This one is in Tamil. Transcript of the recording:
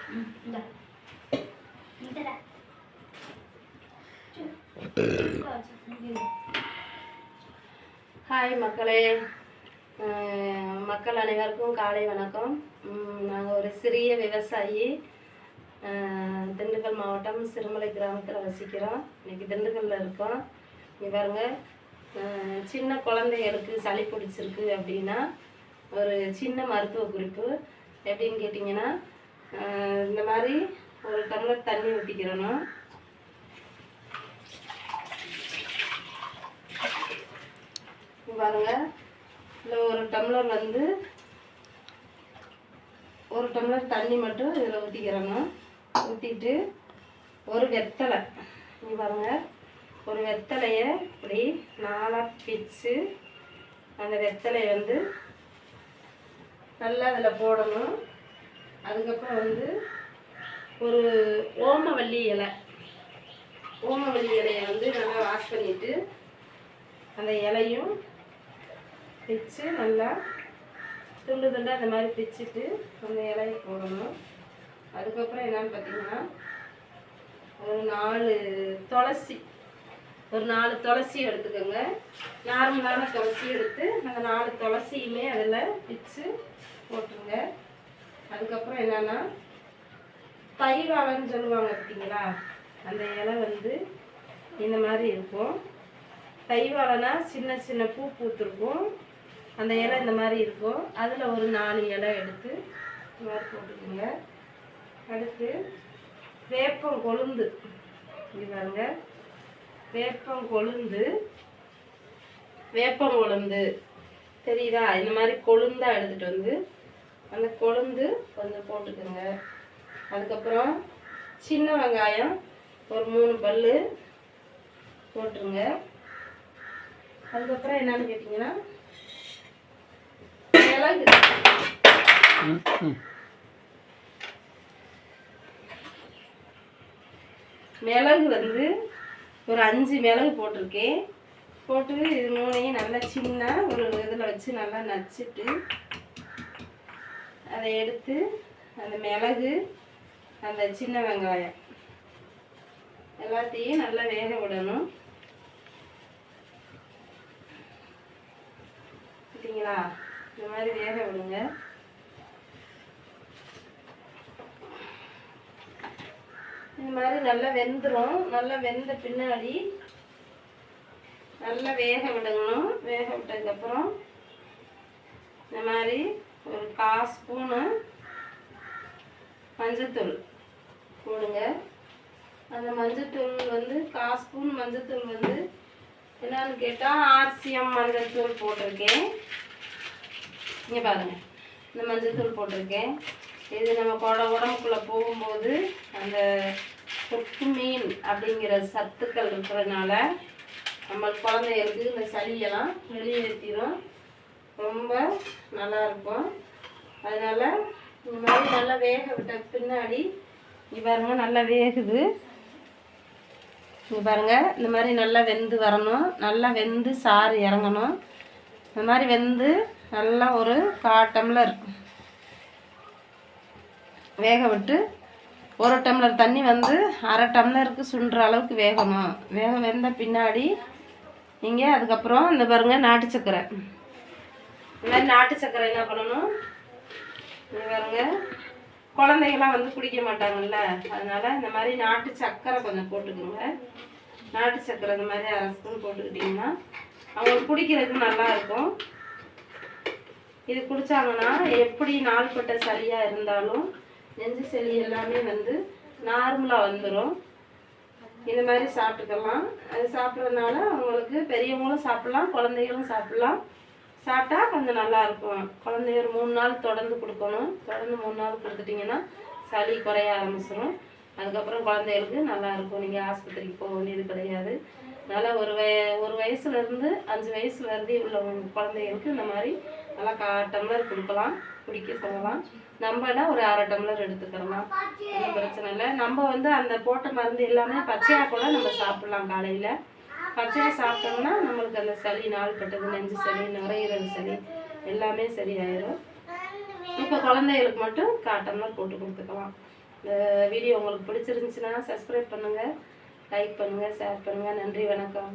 ஹாய் மக்களே, மக்கள் அனைவருக்கும் காலை வணக்கம். நாங்கள் ஒரு சிறிய விவசாயி, திண்டுக்கல் மாவட்டம் சிறுமலை கிராமத்தில் வசிக்கிறோம். இன்றைக்கி திண்டுக்கல்லில் இருக்கோம். இங்கே பாருங்க, சின்ன குழந்தைகளுக்கு சளி பிடிச்சிருக்கு அப்படின்னா ஒரு சின்ன மருத்துவ குறிப்பு எப்படின்னு கேட்டிங்கன்னா, இந்த மாதிரி ஒரு டம்ளர் தண்ணி ஊற்றிக்கிறணும். பாருங்க, இல்லை ஒரு டம்ளர் ஒரு டம்ளர் தண்ணி மட்டும் இதில் ஊற்றிக்கிறணும். ஊற்றிட்டு ஒரு வெத்தலை, இங்கே பாருங்கள், ஒரு வெத்தலையை இப்படி நாலாக பிச்சு அந்த வெத்தலையை நல்லா அதில் போடணும். அதுக்கப்புறம் ஒரு ஓமவல்லி இலையை நல்லா வாஷ் பண்ணிவிட்டு அந்த இலையும் பிச்சு நல்லா துண்டு துண்டாக அந்த மாதிரி பிச்சுட்டு அந்த இலையை போடணும். அதுக்கப்புறம் என்னன்னு பார்த்தீங்கன்னா, ஒரு 4 துளசி எடுத்துக்கோங்க. நார்மலான துளசி எடுத்து அந்த 4 துளசியுமே அதில் பிச்சு போட்டுருங்க. அதுக்கப்புறம் என்னென்னா, தைவாழைன்னு சொல்லுவாங்க பார்த்தீங்களா, அந்த இலை இந்த மாதிரி இருக்கும். தைவாழைனா சின்ன சின்ன பூ பூத்துருக்கும், அந்த இலை இந்த மாதிரி இருக்கும். அதில் ஒரு 4 இலை எடுத்து இந்த மாதிரி போட்டுக்கோங்க. அடுத்து வேப்பம் கொழுந்து, இது பாருங்க, வேப்பம் கொழுந்து தெரியுதா? இந்த மாதிரி கொழுந்தாக எடுத்துகிட்டு அந்த கொழுந்து கொஞ்சம் போட்டுக்கோங்க. அதுக்கப்புறம் சின்ன வெங்காயம் ஒரு 3 பல்லு போட்டுருங்க. அதுக்கப்புறம் என்னன்னு கேட்டிங்கன்னா, மிளகு ஒரு 5 மிளகு போட்டிருக்கேன். போட்டு இது 3ஐயும் நல்லா சின்ன ஒரு இதில் வச்சு நல்லா நச்சுட்டு அதை எடுத்து அந்த மிளகு அந்த சின்ன வெங்காயம் எல்லாத்தையும் நல்லா வேக விடணும். பார்த்தீங்களா? இந்த மாதிரி வேக விடுங்க. இந்த மாதிரி நல்லா வெந்துடும். நல்லா வெந்த பின்னாடி நல்லா வேக விடணும். வேக விட்டதுக்கப்புறம் இந்த மாதிரி ஒரு 1/4 ஸ்பூனு மஞ்சத்தூள் போடுங்க. அந்த மஞ்சத்தூள் 1/4 ஸ்பூன் மஞ்சத்தூள் என்னன்னு கேட்டால் ஆர்சிஎம் மஞ்சத்தூள் போட்டிருக்கேன். இங்கே பாருங்கள், இந்த மஞ்சத்தூள் போட்டிருக்கேன். இது நம்ம உடம்புக்குள்ளே போகும்போது அந்த தொக்கு மீன் அப்படிங்கிற சத்துக்கள் இருக்கிறதுனால நம்ம குழந்தைகளுக்கு இந்த சளியெல்லாம் வெளியேற்றிடும், ரொம்ப நல்லாயிருக்கும். அதனால் இந்த மாதிரி நல்லா வேக விட்ட பின்னாடி இங்கே பாருங்கள், நல்லா வேகுது. இங்கே பாருங்கள், இந்த மாதிரி நல்லா வெந்து வரணும். நல்லா வெந்து சாறு இறங்கணும். இந்த மாதிரி வெந்து நல்லா ஒரு 1/4 டம்ளர் வேக விட்டு 1 டம்ளர் தண்ணி 1/2 டம்ளருக்கு சுண்டுற அளவுக்கு வேகணும். வெந்த பின்னாடி நீங்கள் அதுக்கப்புறம் இந்த பாருங்கள், நாட்டு சர்க்கரை, இந்த மாதிரி நாட்டு சர்க்கரை என்ன பண்ணணும், இந்த பாருங்கள், குழந்தைகள்லாம் குடிக்க மாட்டாங்கல்ல, அதனால் இந்த மாதிரி நாட்டு சர்க்கரை கொஞ்சம் போட்டுக்கோங்க. நாட்டு சர்க்கரை இந்த மாதிரி 1/2 ஸ்பூன் போட்டுக்கிட்டிங்கன்னா அவங்களுக்கு குடிக்கிறதுக்கு நல்லாயிருக்கும். இது குடித்தாங்கன்னா எப்படி நாள்பட்ட சளியாக இருந்தாலும் நெஞ்சு சளி எல்லாமே நார்மலாக வந்துடும். இந்த மாதிரி சாப்பிட்டுக்கலாம். அது சாப்பிட்றதுனால அவங்களுக்கு பெரியவங்களும் சாப்பிட்லாம், குழந்தைகளும் சாப்பிட்லாம். சாப்பிட்டா கொஞ்சம் நல்லாயிருக்கும். குழந்தைய ஒரு 3 நாள் தொடர்ந்து கொடுக்கணும். தொடர்ந்து 3 நாள் கொடுத்துட்டிங்கன்னா சளி குறைய ஆரம்பிச்சிடும். அதுக்கப்புறம் குழந்தைகளுக்கு நல்லாயிருக்கும். நீங்கள் ஆஸ்பத்திரிக்கு போக வேண்டியது கிடையாது. அதனால் ஒரு வயசுலேருந்து 5 வயசு வரைதி உள்ள குழந்தைகளுக்கு இந்த மாதிரி நல்லா 1/4 டம்ளர் கொடுக்கலாம், குடிக்க சொல்லலாம். நம்மனா ஒரு 1/2 டம்ளர் எடுத்துக்கலாம், ஒன்றும் பிரச்சனை இல்லை. நம்ம அந்த போட்ட மருந்து எல்லாமே பச்சையாக கூட நம்ம சாப்பிட்லாம். காலையில் பச்சையாக சாப்பிட்டோம்னா நம்மளுக்கு அந்த சளி நாள்பட்டது, நெஞ்சு சளி, நுரையீரல் சளி எல்லாமே சரியாயிடும். இப்போ குழந்தைகளுக்கு மட்டும் 1/4 டம்ளர் போட்டு கொடுத்துக்கலாம். இந்த வீடியோ உங்களுக்கு பிடிச்சிருந்துச்சுன்னா சப்ஸ்கிரைப் பண்ணுங்கள், லைக் பண்ணுங்கள், ஷேர் பண்ணுங்கள். நன்றி, வணக்கம்.